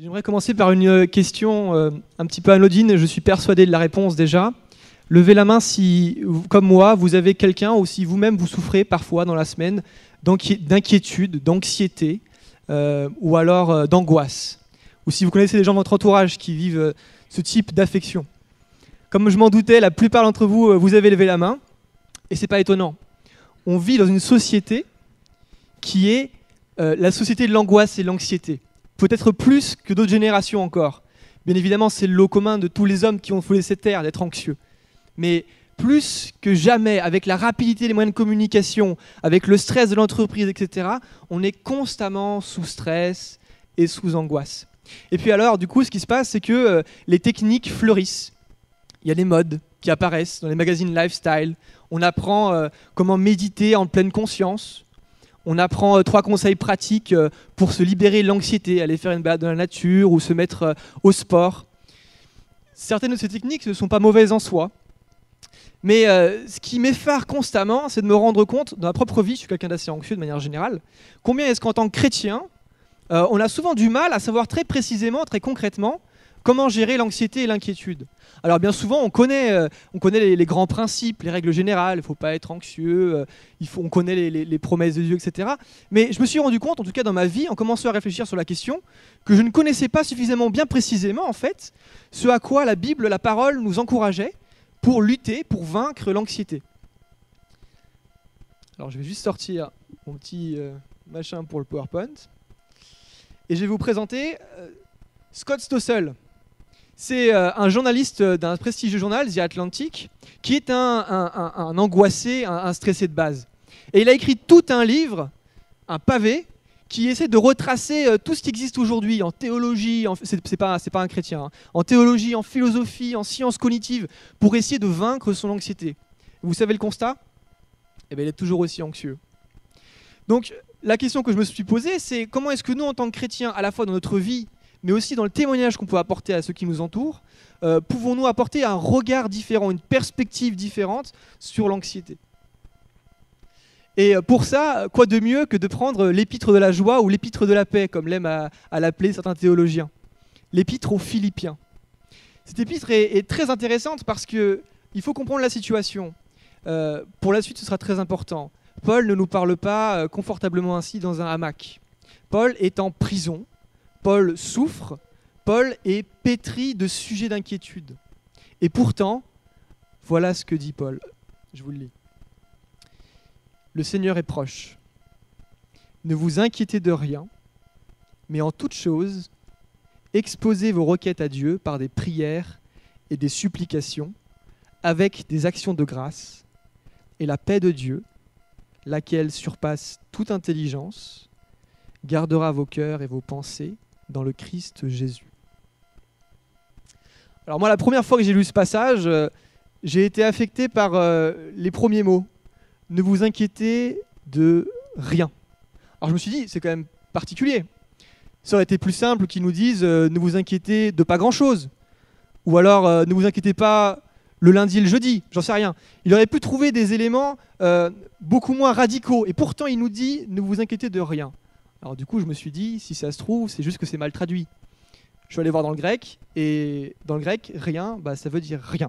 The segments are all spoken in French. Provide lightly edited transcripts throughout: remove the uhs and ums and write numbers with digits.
J'aimerais commencer par une question un petit peu anodine. Je suis persuadé de la réponse déjà. Levez la main si, comme moi, vous avez quelqu'un ou si vous-même vous souffrez parfois dans la semaine d'inquiétude, d'anxiété ou alors d'angoisse. Ou si vous connaissez des gens de votre entourage qui vivent ce type d'affection. Comme je m'en doutais, la plupart d'entre vous, vous avez levé la main. Et c'est pas étonnant. On vit dans une société qui est la société de l'angoisse et de l'anxiété. Peut-être plus que d'autres générations encore. Bien évidemment, c'est le lot commun de tous les hommes qui ont foulé cette terre d'être anxieux. Mais plus que jamais, avec la rapidité des moyens de communication, avec le stress de l'entreprise, etc., on est constamment sous stress et sous angoisse. Et puis alors, du coup, ce qui se passe, c'est que les techniques fleurissent. Il y a des modes qui apparaissent dans les magazines lifestyle. On apprend comment méditer en pleine conscience. On apprend 3 conseils pratiques pour se libérer de l'anxiété, aller faire une balade dans la nature ou se mettre au sport. Certaines de ces techniques ne sont pas mauvaises en soi. Mais ce qui m'effare constamment, c'est de me rendre compte, dans ma propre vie, je suis quelqu'un d'assez anxieux de manière générale, combien est-ce qu'en tant que chrétien, on a souvent du mal à savoir très précisément, très concrètement, comment gérer l'anxiété et l'inquiétude. Alors bien souvent, on connaît les grands principes, les règles générales, il ne faut pas être anxieux, on connaît les promesses de Dieu, etc. Mais je me suis rendu compte, en tout cas dans ma vie, en commençant à réfléchir sur la question, que je ne connaissais pas suffisamment bien précisément, en fait, ce à quoi la Bible, la parole, nous encourageait pour lutter, pour vaincre l'anxiété. Alors je vais juste sortir mon petit machin pour le PowerPoint. Et je vais vous présenter Scott Stossel. C'est un journaliste d'un prestigieux journal, The Atlantic, qui est un angoissé, un stressé de base. Et il a écrit tout un livre, un pavé, qui essaie de retracer tout ce qui existe aujourd'hui en théologie, c'est pas un chrétien, hein, en théologie, en philosophie, en sciences cognitives, pour essayer de vaincre son anxiété. Vous savez le constat ? Eh bien, il est toujours aussi anxieux. Donc, la question que je me suis posée, c'est comment est-ce que nous, en tant que chrétiens, à la fois dans notre vie, mais aussi dans le témoignage qu'on peut apporter à ceux qui nous entourent, pouvons-nous apporter un regard différent, une perspective différente sur l'anxiété. Et pour ça, quoi de mieux que de prendre l'épître de la joie ou l'épître de la paix, comme l'aiment à l'appeler certains théologiens, l'épître aux Philippiens. Cette épître est très intéressante parce qu'il faut comprendre la situation. Pour la suite, ce sera très important. Paul ne nous parle pas confortablement ainsi dans un hamac. Paul est en prison. Paul souffre, Paul est pétri de sujets d'inquiétude. Et pourtant, voilà ce que dit Paul. Je vous le lis. Le Seigneur est proche. Ne vous inquiétez de rien, mais en toute chose, exposez vos requêtes à Dieu par des prières et des supplications, avec des actions de grâce, et la paix de Dieu, laquelle surpasse toute intelligence, gardera vos cœurs et vos pensées dans le Christ Jésus. Alors moi, la première fois que j'ai lu ce passage, j'ai été affecté par les premiers mots. Ne vous inquiétez de rien. Alors je me suis dit, c'est quand même particulier. Ça aurait été plus simple qu'ils nous disent ne vous inquiétez de pas grand-chose. Ou alors ne vous inquiétez pas le lundi et le jeudi, j'en sais rien. Il aurait pu trouver des éléments beaucoup moins radicaux. Et pourtant, il nous dit ne vous inquiétez de rien. Alors du coup, je me suis dit, si ça se trouve, c'est juste que c'est mal traduit. Je suis allé voir dans le grec, et dans le grec, rien, ça veut dire rien.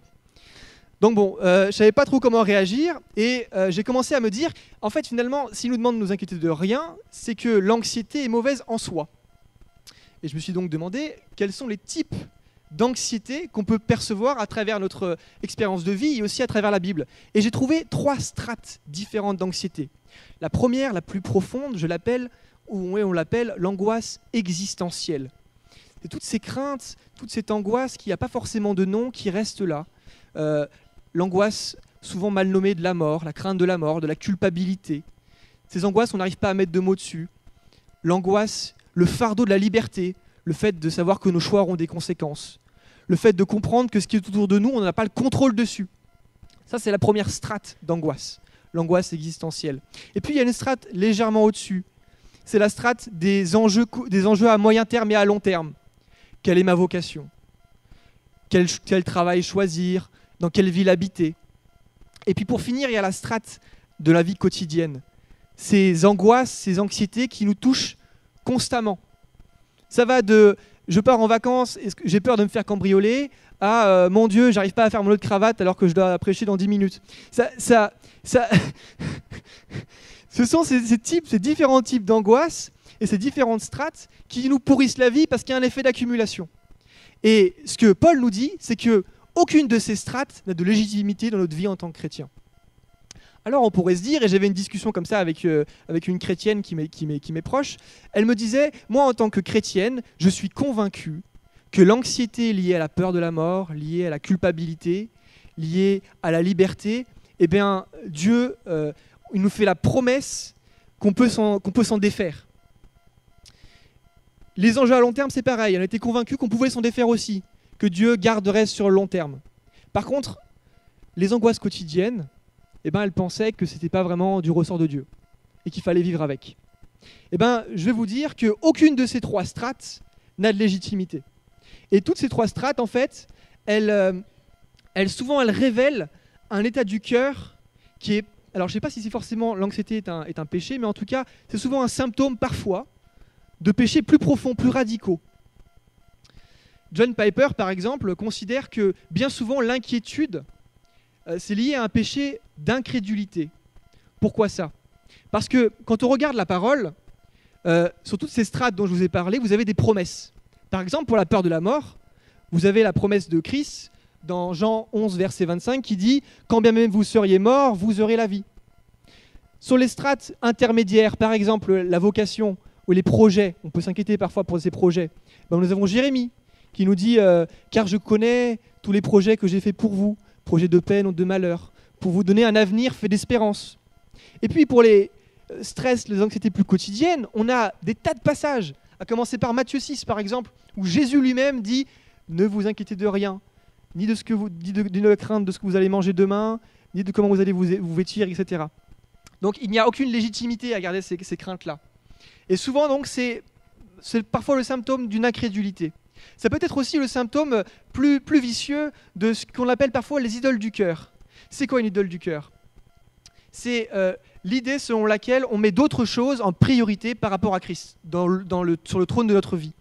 Donc bon, je savais pas trop comment réagir, et j'ai commencé à me dire, en fait, finalement, s'il nous demande de nous inquiéter de rien, c'est que l'anxiété est mauvaise en soi. Et je me suis donc demandé, quels sont les types d'anxiété qu'on peut percevoir à travers notre expérience de vie, et aussi à travers la Bible. Et j'ai trouvé 3 strates différentes d'anxiété. La première, la plus profonde, on l'appelle l'angoisse existentielle. C'est toutes ces craintes, toute cette angoisse qui n'a pas forcément de nom, qui reste là. L'angoisse souvent mal nommée de la mort, la crainte de la mort, de la culpabilité. Ces angoisses, on n'arrive pas à mettre de mots dessus. L'angoisse, le fardeau de la liberté, le fait de savoir que nos choix auront des conséquences. Le fait de comprendre que ce qui est autour de nous, on n'a pas le contrôle dessus. Ça, c'est la première strate d'angoisse, l'angoisse existentielle. Et puis, il y a une strate légèrement au-dessus. C'est la strate des enjeux à moyen terme et à long terme. Quelle est ma vocation ? Quel travail choisir ? Dans quelle ville habiter ? Et puis pour finir, il y a la strate de la vie quotidienne. Ces angoisses, ces anxiétés qui nous touchent constamment. Ça va de je pars en vacances, j'ai peur de me faire cambrioler, à mon Dieu, j'arrive pas à faire mon nœud de cravate alors que je dois prêcher dans 10 minutes. Ce sont ces différents types d'angoisse et ces différentes strates qui nous pourrissent la vie parce qu'il y a un effet d'accumulation. Et ce que Paul nous dit, c'est qu'aucune de ces strates n'a de légitimité dans notre vie en tant que chrétien. Alors on pourrait se dire, et j'avais une discussion comme ça avec une chrétienne qui m'est proche, elle me disait, moi en tant que chrétienne, je suis convaincue que l'anxiété liée à la peur de la mort, liée à la culpabilité, liée à la liberté, eh bien Dieu il nous fait la promesse qu'on peut s'en défaire. Les enjeux à long terme, c'est pareil, elle était convaincue qu'on pouvait s'en défaire aussi, que Dieu garderait sur le long terme. Par contre, les angoisses quotidiennes, eh ben, elle pensait que ce n'était pas vraiment du ressort de Dieu et qu'il fallait vivre avec. Eh ben, je vais vous dire qu'aucune de ces trois strates n'a de légitimité. Et toutes ces trois strates, en fait, elles révèlent un état du cœur qui est... Alors, je ne sais pas si c'est forcément l'anxiété est un péché, mais en tout cas, c'est souvent un symptôme, parfois, de péchés plus profonds, plus radicaux. John Piper, par exemple, considère que bien souvent, l'inquiétude, c'est lié à un péché d'incrédulité. Pourquoi ça? Parce que quand on regarde la parole, sur toutes ces strates dont je vous ai parlé, vous avez des promesses. Par exemple, pour la peur de la mort, vous avez la promesse de Christ dans Jean 11, verset 25, qui dit « Quand bien même vous seriez mort, vous aurez la vie ». Sur les strates intermédiaires, par exemple la vocation ou les projets, on peut s'inquiéter parfois pour ces projets, ben, nous avons Jérémie qui nous dit « Car je connais tous les projets que j'ai faits pour vous, projets de peine ou de malheur, pour vous donner un avenir fait d'espérance. » Et puis pour les stress, les anxiétés plus quotidiennes, on a des tas de passages, à commencer par Matthieu 6 par exemple, où Jésus lui-même dit « Ne vous inquiétez de rien, ni de la crainte de ce que vous allez manger demain, ni de comment vous allez vous vêtir, etc. » Donc il n'y a aucune légitimité à garder ces craintes-là. Et souvent, donc, c'est parfois le symptôme d'une incrédulité. Ça peut être aussi le symptôme plus vicieux de ce qu'on appelle parfois les idoles du cœur. C'est quoi une idole du cœur? C'est l'idée selon laquelle on met d'autres choses en priorité par rapport à Christ, sur le trône de notre vie.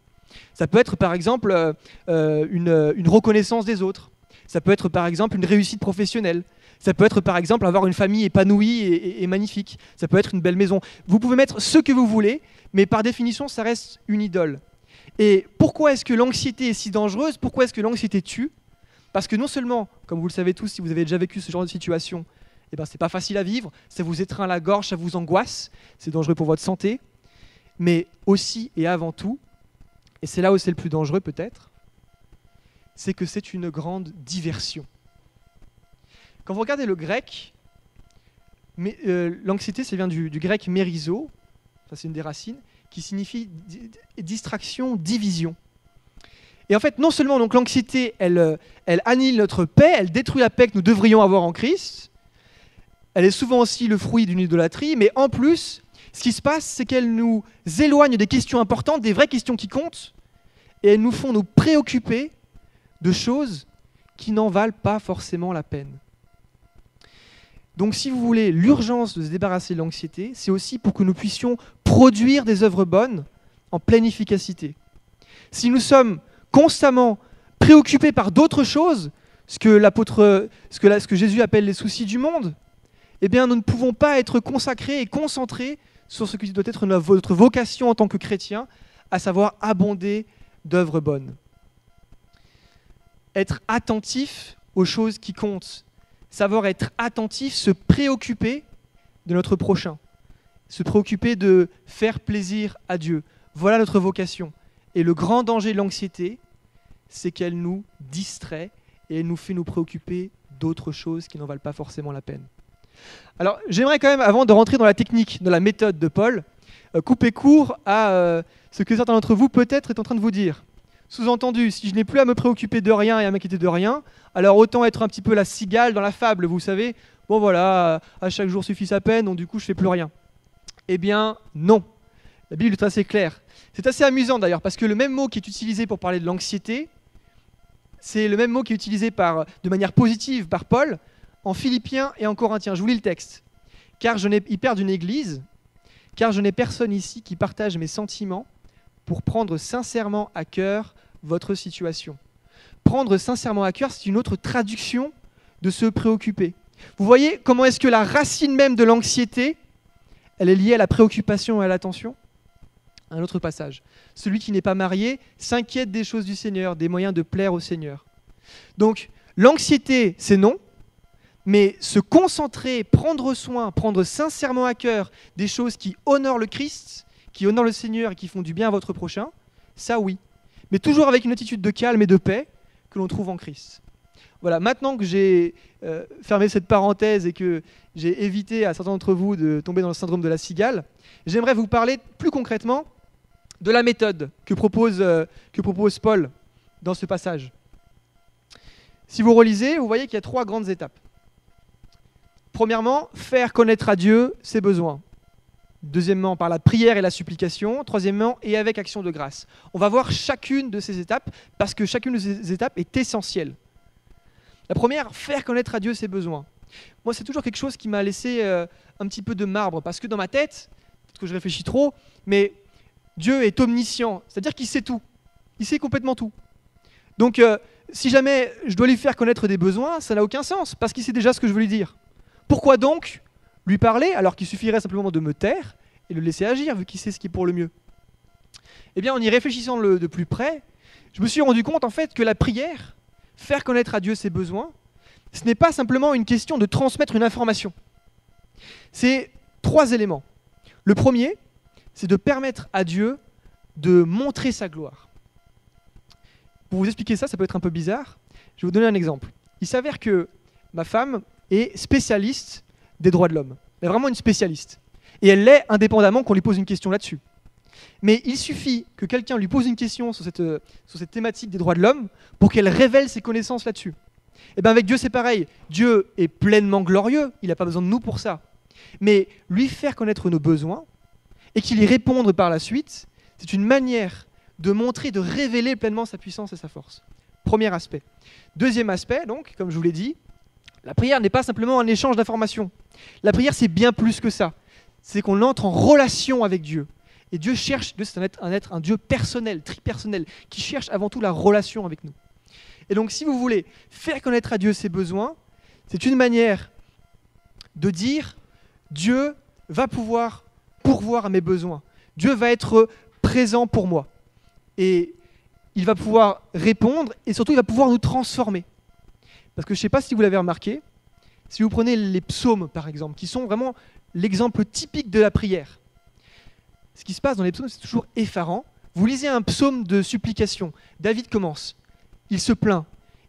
Ça peut être par exemple une reconnaissance des autres. Ça peut être par exemple une réussite professionnelle. Ça peut être par exemple avoir une famille épanouie et magnifique. Ça peut être une belle maison. Vous pouvez mettre ce que vous voulez, mais par définition, ça reste une idole. Et pourquoi est-ce que l'anxiété est si dangereuse? Pourquoi est-ce que l'anxiété tue? Parce que non seulement, comme vous le savez tous, si vous avez déjà vécu ce genre de situation, eh ben, c'est pas facile à vivre, ça vous étreint la gorge, ça vous angoisse, c'est dangereux pour votre santé, mais aussi et avant tout, et c'est là où c'est le plus dangereux peut-être, c'est que c'est une grande diversion. Quand vous regardez le grec, l'anxiété, ça vient du grec mérizo, ça c'est une des racines, qui signifie distraction, division. Et en fait, non seulement donc l'anxiété, elle annihile notre paix, elle détruit la paix que nous devrions avoir en Christ, elle est souvent aussi le fruit d'une idolâtrie, mais en plus, ce qui se passe, c'est qu'elle nous éloigne des questions importantes, des vraies questions qui comptent, et elles nous font nous préoccuper de choses qui n'en valent pas forcément la peine. Donc si vous voulez l'urgence de se débarrasser de l'anxiété, c'est aussi pour que nous puissions produire des œuvres bonnes en pleine efficacité. Si nous sommes constamment préoccupés par d'autres choses, ce que Jésus appelle les soucis du monde, eh bien nous ne pouvons pas être consacrés et concentrés sur ce qui doit être notre vocation en tant que chrétien, à savoir abonder d'œuvres bonnes. Être attentif aux choses qui comptent, savoir être attentif, se préoccuper de notre prochain, se préoccuper de faire plaisir à Dieu. Voilà notre vocation. Et le grand danger de l'anxiété, c'est qu'elle nous distrait et elle nous fait nous préoccuper d'autres choses qui n'en valent pas forcément la peine. Alors, j'aimerais quand même, avant de rentrer dans la technique, dans la méthode de Paul, couper court à ce que certains d'entre vous peut-être est en train de vous dire. Sous-entendu, si je n'ai plus à me préoccuper de rien et à m'inquiéter de rien, alors autant être un petit peu la cigale dans la fable, vous savez. Bon voilà, à chaque jour suffit sa peine, donc du coup je fais plus rien. Eh bien non, la Bible est assez claire. C'est assez amusant d'ailleurs, parce que le même mot qui est utilisé pour parler de l'anxiété, c'est le même mot qui est utilisé de manière positive par Paul en Philippiens et en Corinthiens. Je vous lis le texte. Il parle d'une église, car je n'ai personne ici qui partage mes sentiments, pour prendre sincèrement à cœur votre situation. Prendre sincèrement à cœur, c'est une autre traduction de se préoccuper. Vous voyez comment est-ce que la racine même de l'anxiété, elle est liée à la préoccupation et à l'attention ? Un autre passage. Celui qui n'est pas marié s'inquiète des choses du Seigneur, des moyens de plaire au Seigneur. Donc, l'anxiété, c'est non, mais se concentrer, prendre soin, prendre sincèrement à cœur des choses qui honorent le Christ, qui honorent le Seigneur et qui font du bien à votre prochain, ça oui. Mais toujours avec une attitude de calme et de paix que l'on trouve en Christ. Voilà, maintenant que j'ai fermé cette parenthèse et que j'ai évité à certains d'entre vous de tomber dans le syndrome de la cigale, j'aimerais vous parler plus concrètement de la méthode que propose Paul dans ce passage. Si vous relisez, vous voyez qu'il y a 3 grandes étapes. Premièrement, faire connaître à Dieu ses besoins. Deuxièmement, par la prière et la supplication. Troisièmement, et avec action de grâce. On va voir chacune de ces étapes parce que chacune de ces étapes est essentielle. La première, faire connaître à Dieu ses besoins. Moi, c'est toujours quelque chose qui m'a laissé un petit peu de marbre parce que dans ma tête, peut-être que je réfléchis trop, mais Dieu est omniscient, c'est-à-dire qu'il sait tout. Il sait complètement tout. Donc, si jamais je dois lui faire connaître des besoins, ça n'a aucun sens parce qu'il sait déjà ce que je veux lui dire. Pourquoi donc lui parler alors qu'il suffirait simplement de me taire et le laisser agir vu qu'il sait ce qui est pour le mieux? Eh bien, en y réfléchissant de plus près, je me suis rendu compte en fait que la prière, faire connaître à Dieu ses besoins, ce n'est pas simplement une question de transmettre une information. C'est 3 éléments. Le premier, c'est de permettre à Dieu de montrer sa gloire. Pour vous expliquer ça, ça peut être un peu bizarre. Je vais vous donner un exemple. Il s'avère que ma femme est spécialiste des droits de l'homme. Elle est vraiment une spécialiste. Et elle l'est indépendamment qu'on lui pose une question là-dessus. Mais il suffit que quelqu'un lui pose une question sur cette thématique des droits de l'homme pour qu'elle révèle ses connaissances là-dessus. Et bien avec Dieu, c'est pareil. Dieu est pleinement glorieux, il n'a pas besoin de nous pour ça. Mais lui faire connaître nos besoins et qu'il y réponde par la suite, c'est une manière de montrer, de révéler pleinement sa puissance et sa force. Premier aspect. Deuxième aspect, donc, comme je vous l'ai dit, la prière n'est pas simplement un échange d'informations. La prière, c'est bien plus que ça. C'est qu'on entre en relation avec Dieu. Et Dieu cherche, Dieu c'est un Dieu personnel, tripersonnel, qui cherche avant tout la relation avec nous. Et donc, si vous voulez faire connaître à Dieu ses besoins, c'est une manière de dire Dieu va pouvoir pourvoir à mes besoins. Dieu va être présent pour moi. Et il va pouvoir répondre et surtout, il va pouvoir nous transformer. Parce que je ne sais pas si vous l'avez remarqué, si vous prenez les psaumes, par exemple, qui sont vraiment l'exemple typique de la prière, ce qui se passe dans les psaumes, c'est toujours effarant. Vous lisez un psaume de supplication. David commence. Il se plaint.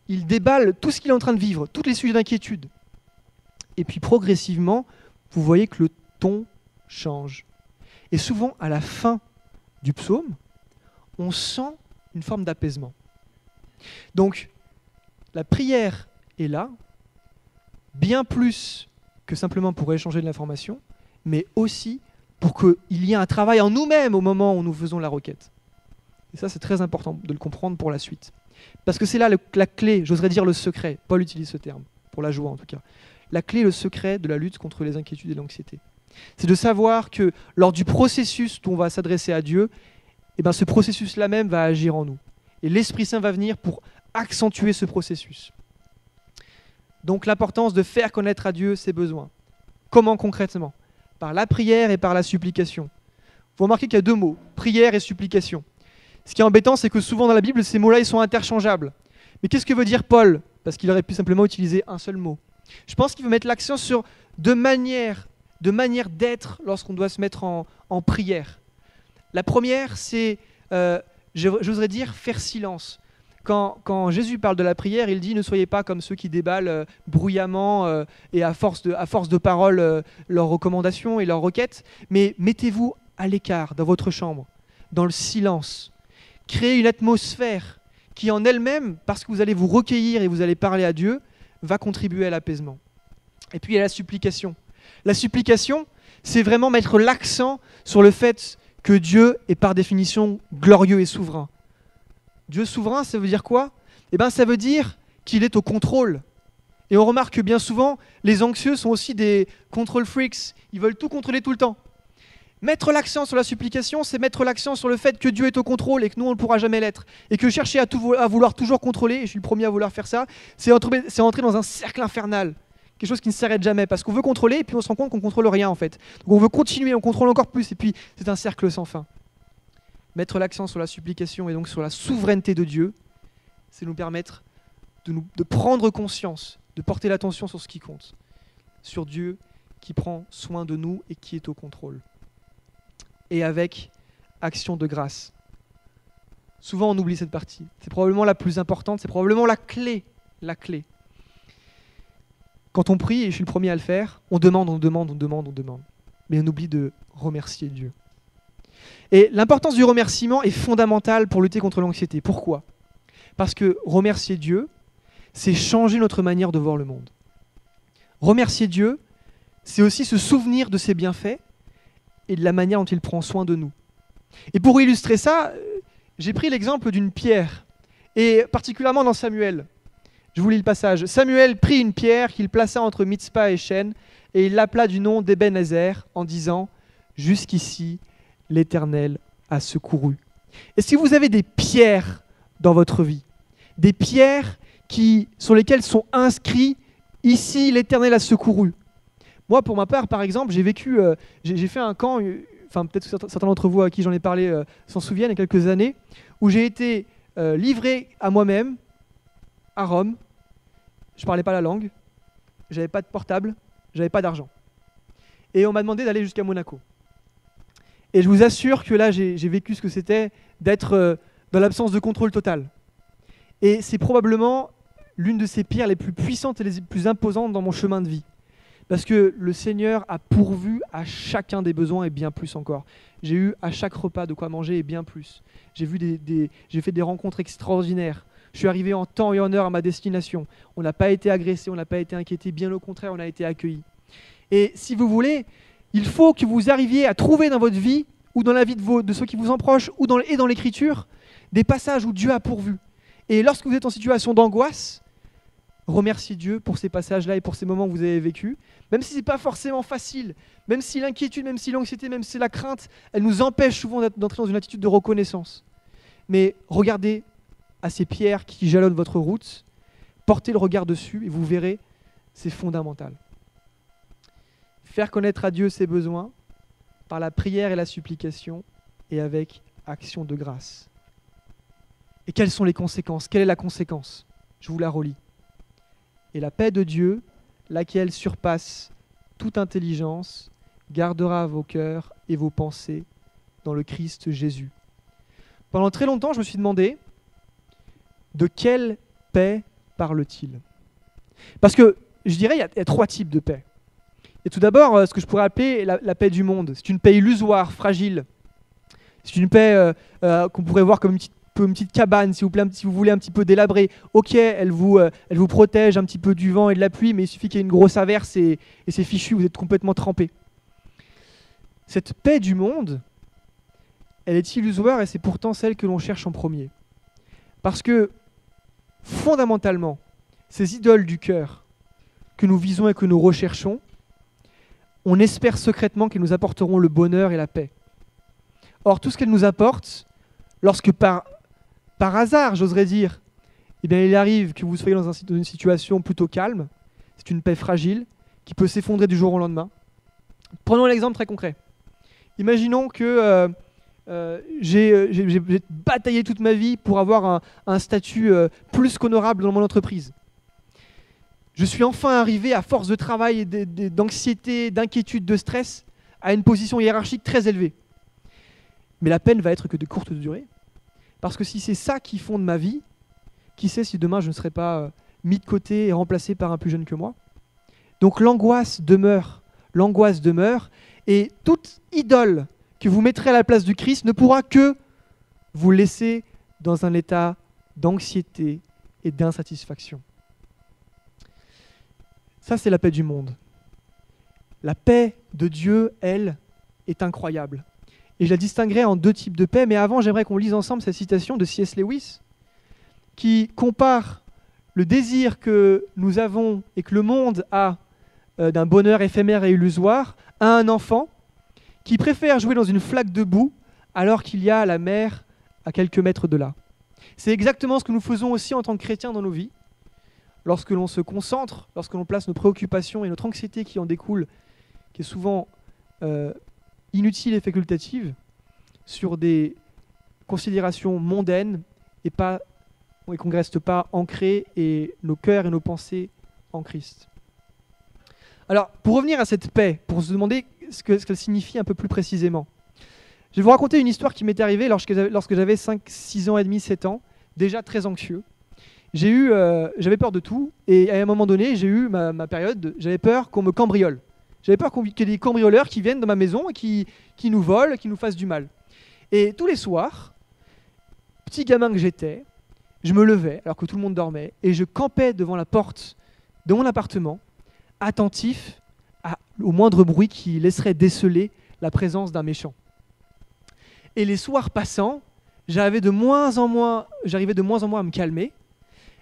Il déballe tout ce qu'il est en train de vivre, tous les sujets d'inquiétude. Et puis progressivement, vous voyez que le ton change. Et souvent, à la fin du psaume, on sent une forme d'apaisement. Donc, la prière est là, bien plus que simplement pour échanger de l'information, mais aussi pour qu'il y ait un travail en nous-mêmes au moment où nous faisons la requête. Et ça, c'est très important de le comprendre pour la suite. Parce que c'est là la clé, j'oserais dire le secret. Paul utilise ce terme, pour la joie en tout cas. La clé, le secret de la lutte contre les inquiétudes et l'anxiété. C'est de savoir que lors du processus où on va s'adresser à Dieu, eh ben, ce processus-là même va agir en nous. Et l'Esprit Saint va venir pour accentuer ce processus. Donc l'importance de faire connaître à Dieu ses besoins. Comment concrètement ? Par la prière et par la supplication. Vous remarquez qu'il y a 2 mots, prière et supplication. Ce qui est embêtant, c'est que souvent dans la Bible, ces mots-là, ils sont interchangeables. Mais qu'est-ce que veut dire Paul ? Parce qu'il aurait pu simplement utiliser un seul mot. Je pense qu'il veut mettre l'accent sur deux manières d'être lorsqu'on doit se mettre en prière. La première, c'est, j'oserais dire, faire silence. Quand Jésus parle de la prière, il dit « Ne soyez pas comme ceux qui déballent bruyamment et à force de paroles leurs recommandations et leurs requêtes, mais mettez-vous à l'écart dans votre chambre, dans le silence. Créez une atmosphère qui en elle-même, parce que vous allez vous recueillir et vous allez parler à Dieu, va contribuer à l'apaisement. » Et puis il y a la supplication. La supplication, c'est vraiment mettre l'accent sur le fait que Dieu est par définition glorieux et souverain. Dieu souverain, ça veut dire quoi ? Eh bien, ça veut dire qu'il est au contrôle. Et on remarque que bien souvent, les anxieux sont aussi des control freaks. Ils veulent tout contrôler tout le temps. Mettre l'accent sur la supplication, c'est mettre l'accent sur le fait que Dieu est au contrôle et que nous, on ne pourra jamais l'être. Et que chercher à vouloir toujours contrôler, et je suis le premier à vouloir faire ça, c'est entrer dans un cercle infernal. Quelque chose qui ne s'arrête jamais. Parce qu'on veut contrôler et puis on se rend compte qu'on ne contrôle rien en fait. Donc on veut continuer, on contrôle encore plus et puis c'est un cercle sans fin. Mettre l'accent sur la supplication et donc sur la souveraineté de Dieu, c'est nous permettre de prendre conscience, de porter l'attention sur ce qui compte. Sur Dieu qui prend soin de nous et qui est au contrôle. Et avec action de grâce. Souvent on oublie cette partie. C'est probablement la plus importante, c'est probablement la clé. La clé. Quand on prie, et je suis le premier à le faire, on demande. Mais on oublie de remercier Dieu. Et l'importance du remerciement est fondamentale pour lutter contre l'anxiété. Pourquoi ? Parce que remercier Dieu, c'est changer notre manière de voir le monde. Remercier Dieu, c'est aussi se souvenir de ses bienfaits et de la manière dont il prend soin de nous. Et pour illustrer ça, j'ai pris l'exemple d'une pierre, et particulièrement dans Samuel. Je vous lis le passage. Samuel prit une pierre qu'il plaça entre Mitzpah et Shen, et il l'appela du nom d'Ebenezer, en disant « Jusqu'ici, l'Éternel a secouru ». Et si vous avez des pierres dans votre vie, des pierres sur lesquelles sont inscrits « Ici, l'Éternel a secouru ». Moi, pour ma part, par exemple, j'ai fait un camp, enfin peut-être que certains d'entre vous à qui j'en ai parlé s'en souviennent, il y a quelques années, où j'ai été livré à moi-même, à Rome. Je ne parlais pas la langue, je n'avais pas de portable, je n'avais pas d'argent. Et on m'a demandé d'aller jusqu'à Monaco. Et je vous assure que là, j'ai vécu ce que c'était d'être dans l'absence de contrôle total. Et c'est probablement l'une de ces pierres les plus puissantes et les plus imposantes dans mon chemin de vie. Parce que le Seigneur a pourvu à chacun des besoins et bien plus encore. J'ai eu à chaque repas de quoi manger et bien plus. J'ai fait des rencontres extraordinaires. Je suis arrivé en temps et en heure à ma destination. On n'a pas été agressé, on n'a pas été inquiété, bien au contraire, on a été accueillis. Et si vous voulez, il faut que vous arriviez à trouver dans votre vie, ou dans la vie de ceux qui vous en prochent, et dans l'Écriture, des passages où Dieu a pourvu. Et lorsque vous êtes en situation d'angoisse, remerciez Dieu pour ces passages-là et pour ces moments que vous avez vécus, même si ce n'est pas forcément facile, même si l'inquiétude, même si l'anxiété, même si la crainte, elle nous empêche souvent d'entrer dans une attitude de reconnaissance. Mais regardez à ces pierres qui jalonnent votre route, portez le regard dessus et vous verrez, c'est fondamental. Faire connaître à Dieu ses besoins par la prière et la supplication et avec action de grâce. Et quelles sont les conséquences ? Quelle est la conséquence ? Je vous la relis. Et la paix de Dieu, laquelle surpasse toute intelligence, gardera vos cœurs et vos pensées dans le Christ Jésus. Pendant très longtemps, je me suis demandé de quelle paix parle-t-il ? Parce que, je dirais, il y a trois types de paix. Et tout d'abord, ce que je pourrais appeler la paix du monde. C'est une paix illusoire, fragile. C'est une paix qu'on pourrait voir comme une petite cabane, si vous voulez un petit peu délabrée. Ok, elle vous protège un petit peu du vent et de la pluie, mais il suffit qu'il y ait une grosse averse et c'est fichu, vous êtes complètement trempé. Cette paix du monde, elle est illusoire et c'est pourtant celle que l'on cherche en premier. Parce que, fondamentalement, ces idoles du cœur que nous visons et que nous recherchons, on espère secrètement qu'elles nous apporteront le bonheur et la paix. Or, tout ce qu'elles nous apportent, lorsque par hasard, j'oserais dire, eh bien, il arrive que vous soyez dans une situation plutôt calme, c'est une paix fragile qui peut s'effondrer du jour au lendemain. Prenons l'exemple très concret. Imaginons que j'ai bataillé toute ma vie pour avoir un statut plus qu'honorable dans mon entreprise. Je suis enfin arrivé, à force de travail, d'anxiété, d'inquiétude, de stress, à une position hiérarchique très élevée. Mais la paix ne va être que de courte durée. Parce que si c'est ça qui fonde ma vie, qui sait si demain je ne serai pas mis de côté et remplacé par un plus jeune que moi. Donc l'angoisse demeure, et toute idole que vous mettrez à la place du Christ ne pourra que vous laisser dans un état d'anxiété et d'insatisfaction. Ça, c'est la paix du monde. La paix de Dieu, elle, est incroyable. Et je la distinguerai en deux types de paix, mais avant, j'aimerais qu'on lise ensemble cette citation de C.S. Lewis, qui compare le désir que nous avons et que le monde a d'un bonheur éphémère et illusoire à un enfant qui préfèrent jouer dans une flaque de boue alors qu'il y a la mer à quelques mètres de là. C'est exactement ce que nous faisons aussi en tant que chrétiens dans nos vies. Lorsque l'on se concentre, lorsque l'on place nos préoccupations et notre anxiété qui en découle, qui est souvent inutile et facultative, sur des considérations mondaines et qu'on ne reste pas ancrés et nos cœurs et nos pensées en Christ. Alors, pour revenir à cette paix, pour se demander ce qu'elle signifie un peu plus précisément, je vais vous raconter une histoire qui m'est arrivée lorsque j'avais 5, 6 ans et demi, 7 ans, déjà très anxieux. J'avais peur de tout, et à un moment donné, j'ai eu ma période, j'avais peur qu'on me cambriole. J'avais peur qu'il y ait des cambrioleurs qui viennent dans ma maison et qui nous volent, qui nous fassent du mal. Et tous les soirs, petit gamin que j'étais, je me levais alors que tout le monde dormait, et je campais devant la porte de mon appartement, attentif au moindre bruit qui laisserait déceler la présence d'un méchant. Et les soirs passant, j'arrivais de moins en moins à me calmer.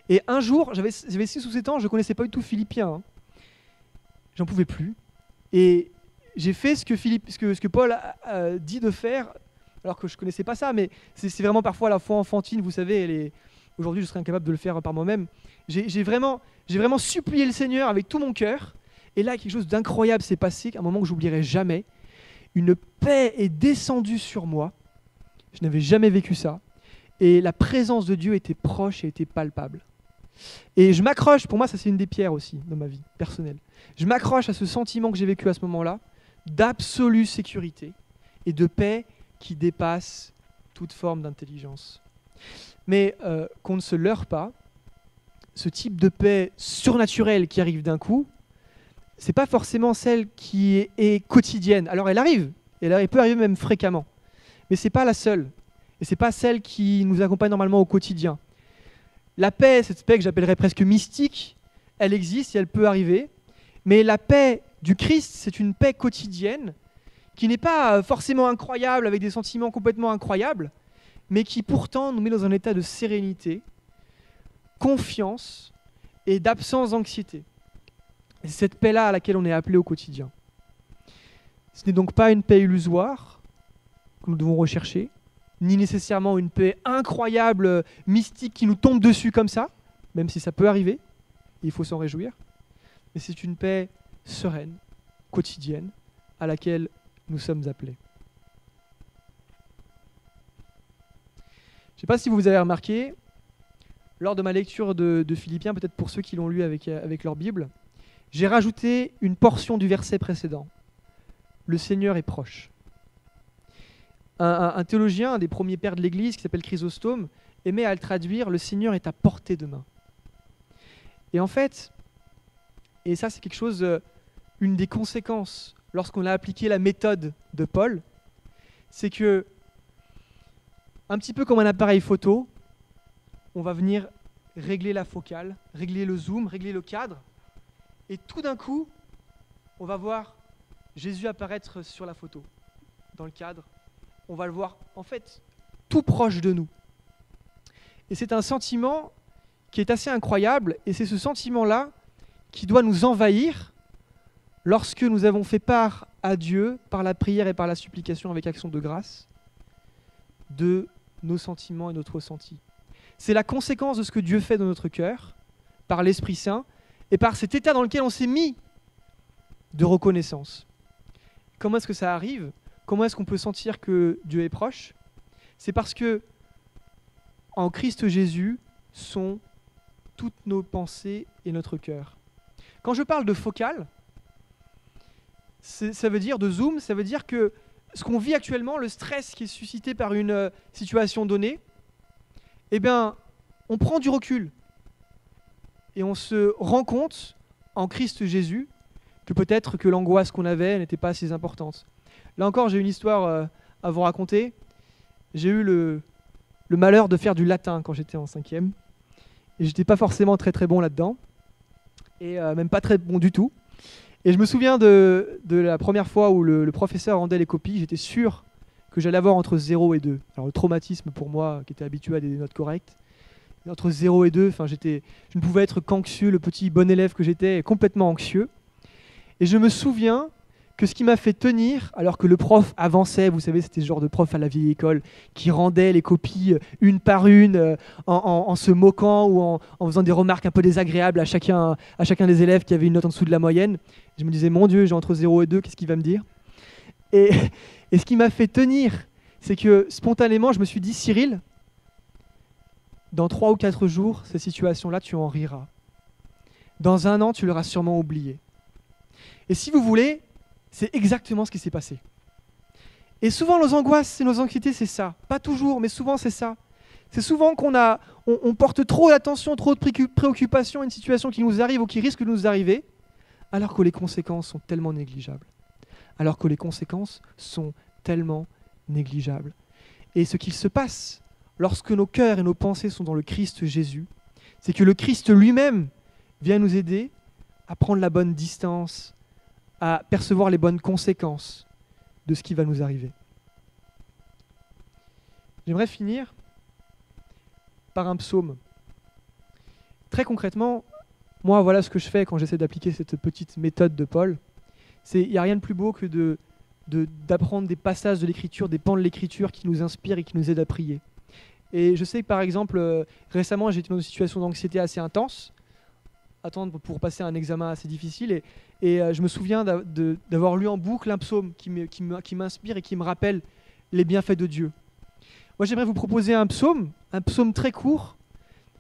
Et un jour, j'avais 6 ou 7 ans, je ne connaissais pas du tout Philippien. Hein. J'en pouvais plus. Et j'ai fait ce que Paul a dit de faire, alors que je ne connaissais pas ça, mais c'est vraiment parfois la foi enfantine, vous savez, aujourd'hui je serais incapable de le faire par moi-même. J'ai vraiment supplié le Seigneur avec tout mon cœur, et là quelque chose d'incroyable s'est passé, un moment que j'oublierai jamais. Une paix est descendue sur moi, je n'avais jamais vécu ça, et la présence de Dieu était proche et était palpable. Et je m'accroche, pour moi ça c'est une des pierres aussi dans ma vie personnelle, je m'accroche à ce sentiment que j'ai vécu à ce moment-là, d'absolue sécurité et de paix qui dépasse toute forme d'intelligence. Mais qu'on ne se leurre pas, ce type de paix surnaturelle qui arrive d'un coup, c'est pas forcément celle qui est quotidienne. Alors elle peut arriver même fréquemment, mais c'est pas la seule, et c'est pas celle qui nous accompagne normalement au quotidien. La paix, cette paix que j'appellerais presque mystique, elle existe et elle peut arriver, mais la paix du Christ, c'est une paix quotidienne qui n'est pas forcément incroyable avec des sentiments complètement incroyables, mais qui pourtant nous met dans un état de sérénité, confiance et d'absence d'anxiété. C'est cette paix-là à laquelle on est appelé au quotidien. Ce n'est donc pas une paix illusoire que nous devons rechercher, ni nécessairement une paix incroyable, mystique qui nous tombe dessus comme ça, même si ça peut arriver, il faut s'en réjouir, mais c'est une paix sereine, quotidienne, à laquelle nous sommes appelés. Je ne sais pas si vous avez remarqué, lors de ma lecture de Philippiens, peut-être pour ceux qui l'ont lu avec leur Bible, j'ai rajouté une portion du verset précédent. Le Seigneur est proche. Un théologien, un des premiers pères de l'Église, qui s'appelle Chrysostome, aimait à le traduire « Le Seigneur est à portée de main ». Et en fait, et ça c'est quelque chose, une des conséquences lorsqu'on a appliqué la méthode de Paul, c'est que, un petit peu comme un appareil photo, on va venir régler la focale, régler le zoom, régler le cadre, et tout d'un coup, on va voir Jésus apparaître sur la photo, dans le cadre. On va le voir, en fait, tout proche de nous. Et c'est un sentiment qui est assez incroyable, et c'est ce sentiment-là qui doit nous envahir lorsque nous avons fait part à Dieu, par la prière et par la supplication avec action de grâce, de nos sentiments et notre ressenti. C'est la conséquence de ce que Dieu fait dans notre cœur, par l'Esprit Saint, et par cet état dans lequel on s'est mis de reconnaissance. Comment est-ce que ça arrive ? Comment est-ce qu'on peut sentir que Dieu est proche ? C'est parce que en Christ Jésus sont toutes nos pensées et notre cœur. Quand je parle de focale, ça veut dire de zoom, ça veut dire que ce qu'on vit actuellement, le stress qui est suscité par une situation donnée, eh bien, on prend du recul et on se rend compte en Christ Jésus que peut-être que l'angoisse qu'on avait n'était pas assez importante. Là encore, j'ai une histoire à vous raconter. J'ai eu le malheur de faire du latin quand j'étais en 5e. Et j'étais pas forcément très très bon là-dedans. Et même pas très bon du tout. Et je me souviens de la première fois où le professeur rendait les copies, j'étais sûr que j'allais avoir entre 0 et 2. Alors le traumatisme pour moi, qui était habitué à des notes correctes, entre 0 et 2, je ne pouvais être qu'anxieux, le petit bon élève que j'étais, complètement anxieux. Et je me souviens que ce qui m'a fait tenir, alors que le prof avançait, vous savez, c'était ce genre de prof à la vieille école, qui rendait les copies une par une, en se moquant ou en faisant des remarques un peu désagréables à chacun des élèves qui avait une note en dessous de la moyenne. Je me disais, mon Dieu, j'ai entre 0 et 2, qu'est-ce qu'il va me dire ? Et ce qui m'a fait tenir, c'est que spontanément, je me suis dit, Cyril, dans 3 ou 4 jours, ces situations-là, tu en riras. Dans 1 an, tu l'auras sûrement oublié. Et si vous voulez, c'est exactement ce qui s'est passé. Et souvent, nos angoisses et nos anxiétés, c'est ça. Pas toujours, mais souvent, c'est ça. C'est souvent on porte trop d'attention, trop de préoccupation à une situation qui nous arrive ou qui risque de nous arriver, alors que les conséquences sont tellement négligeables. Alors que les conséquences sont tellement négligeables. Et ce qu'il se passe lorsque nos cœurs et nos pensées sont dans le Christ Jésus, c'est que le Christ lui-même vient nous aider à prendre la bonne distance, à percevoir les bonnes conséquences de ce qui va nous arriver. J'aimerais finir par un psaume. Très concrètement, moi, voilà ce que je fais quand j'essaie d'appliquer cette petite méthode de Paul. Il n'y a rien de plus beau que d'apprendre des passages de l'Écriture, des pans de l'Écriture qui nous inspirent et qui nous aident à prier. Et je sais que par exemple, récemment, j'ai été dans une situation d'anxiété assez intense, attendre pour passer un examen assez difficile, et je me souviens d'avoir lu en boucle un psaume qui m'inspire et qui me rappelle les bienfaits de Dieu. Moi, j'aimerais vous proposer un psaume très court,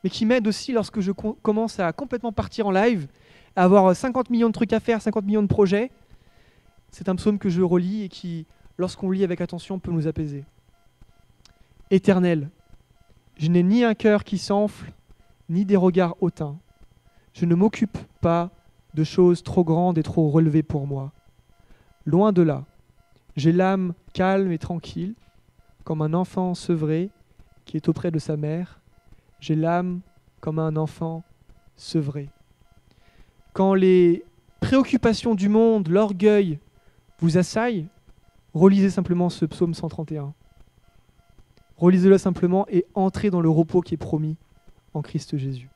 mais qui m'aide aussi lorsque je commence à complètement partir en live, à avoir 50 millions de trucs à faire, 50 millions de projets. C'est un psaume que je relis et qui, lorsqu'on lit avec attention, peut nous apaiser. Éternel, je n'ai ni un cœur qui s'enfle, ni des regards hautains. Je ne m'occupe pas de choses trop grandes et trop relevées pour moi. Loin de là, j'ai l'âme calme et tranquille, comme un enfant sevré qui est auprès de sa mère. J'ai l'âme comme un enfant sevré. Quand les préoccupations du monde, l'orgueil vous assaillent, relisez simplement ce psaume 131. Relisez-le simplement et entrez dans le repos qui est promis en Christ Jésus.